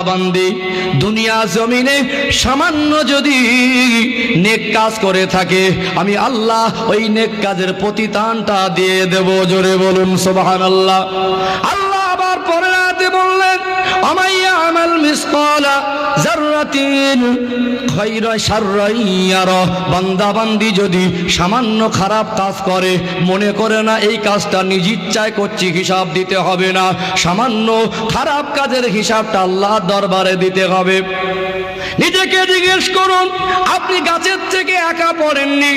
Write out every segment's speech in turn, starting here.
বান্দি দুনিয়া জমিনে সামান্য যদি নেক কাজ করে থাকে, আমি আল্লাহ ওই নেক কাজের প্রতিদানটা দিয়ে দেব। জোরে বলুন সুবহানাল্লাহ। আল্লাহ আবার পরের আয়াতে বললেন, আমাইয়া আমাল মিসকালা যাররাতিন খায়রা শাররান ইয়ারা, বান্দা বান্দি যদি সামান্য খারাপ কাজ করে, মনে করে না এই কাজটা নিজ ইচ্ছায় করছি, হিসাব দিতে হবে না, সামান্য খারাপ কাজের হিসাবটা আল্লাহর দরবারে দিতে হবে। নিজেকে জিজ্ঞেস করুন, আপনি গাছের থেকে একা পড়েননি,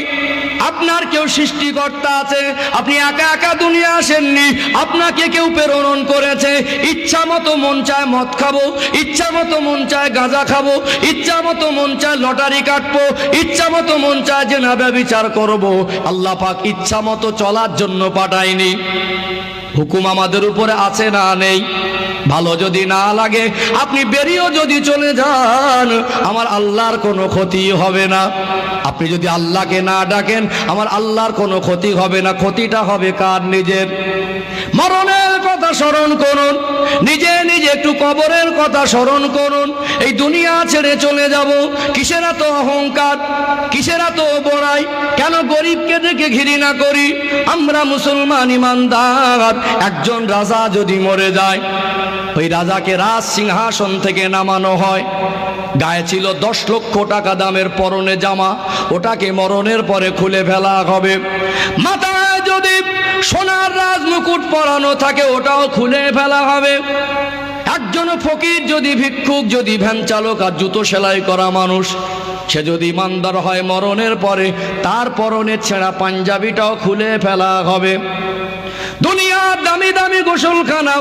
আপনার কেউ সৃষ্টিকর্তা আছে, আপনি একা একা দুনিয়া আসেননি, আপনাকে কেউ প্রেরণ করেছে। ইচ্ছা মতো মন চায় মদ খাবো, ইচ্ছা মতো মন চায় গাঁজা খাবো, ইচ্ছা মতো মন চায় লটারি কাটবো, ইচ্ছা মতো মন চায় জেনা ব্যভিচার করবো। আল্লাহ পাক ইচ্ছা মতো চলার জন্য পাঠায়নি। হুকুম আমাদের উপরে আছে না নেই? ভালো যদি না লাগে আপনি বেরিয়েও যদি চলে যান, আমার আল্লাহর কোনো ক্ষতি হবে না। আপনি যদি আল্লাহকে না ডাকেন, আমার আল্লাহর কোনো ক্ষতি হবে না। ক্ষতিটা হবে কার? নিজের। মরণের কথা স্মরণ করুন, নিজে নিজে একটু কবরের কথা স্মরণ করুন। এই দুনিয়া ছেড়ে চলে যাব, কিসের এত অহংকার, কিসের এত বড়াই? কেন গরিবকে দেখে ঘৃণা করি? আমরা মুসলমান ইমানদার। একজন রাজা যদি মরে যায়, ওই রাজাকে রাজ সিংহাসন থেকে নামানো হয়। গায়ে ছিল 10 লক্ষ টাকা দামের পরনে জামা, ওটাকে মরণের পরে খুলে ফেলা হবে। মাথায় যদি সোনার রাজমুকুট পরানো থাকে, ওটাও খুলে ফেলা হবে। একজন ফকির যদি, ভিক্ষুক যদি, ভ্যান চালক আর জুতো সেলাই করা মানুষ, সে যদি ইমানদার হয়, মরণের পরে তার পরনের ছেঁড়া পাঞ্জাবিটাও খুলে ফেলা হবে। দুনিয়ার দামি দামি গোসলখানা,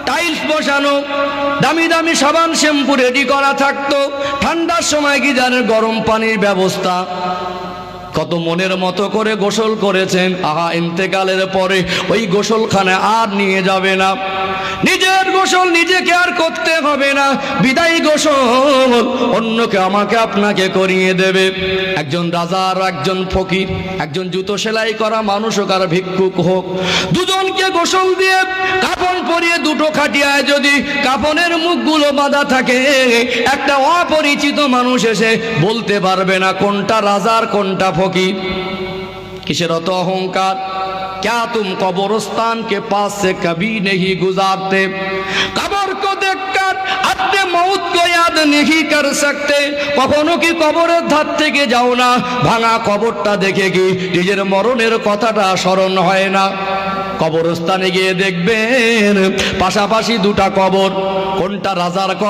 টাইলস বসানো, দামি দামি সাবান শ্যাম্পু রেডি করা থাকতো, ঠান্ডার সময় গিজারের গরম পানির ব্যবস্থা, কত মনের মতো করে গোসল করেছেন। আহা, ইন্তেকালের পরে ওই গোসলখানা আর নিয়ে যাবে না। নিজের গোসল নিজেকে আর করতে হবে না, বিদায়ী গোসল অন্যকে, আমাকে, আপনাকে করিয়ে দেবে। একজন রাজা আর একজন ফকির, একজন জুতো সেলাই করা মানুষ হোক আর ভিক্ষুক হোক, দুজনকে গোসল দিয়ে কাফন পরিয়ে দুটো খাটিয়ায় যদি কাফনের মুখগুলো বাঁধা থাকে, একটা অপরিচিত মানুষ এসে বলতে পারবে না কোনটা রাজা আর কোনটা ফকির। কিসের অত অহংকার? क्या तुम कब्रिस्तान के पास से कभी नहीं गुजारते? कब्र को देखकर अपने मौत को याद नहीं कर सकते? কখনো কি কবরের ধার থেকে যাও না? ভাঙা কবরটা দেখে কি নিজের মরণের কথাটা স্মরণ হয় না? কবরস্থানে গিয়ে দেখবেন পাশাপাশি দুটা কবর, কোনটা রাজার কবর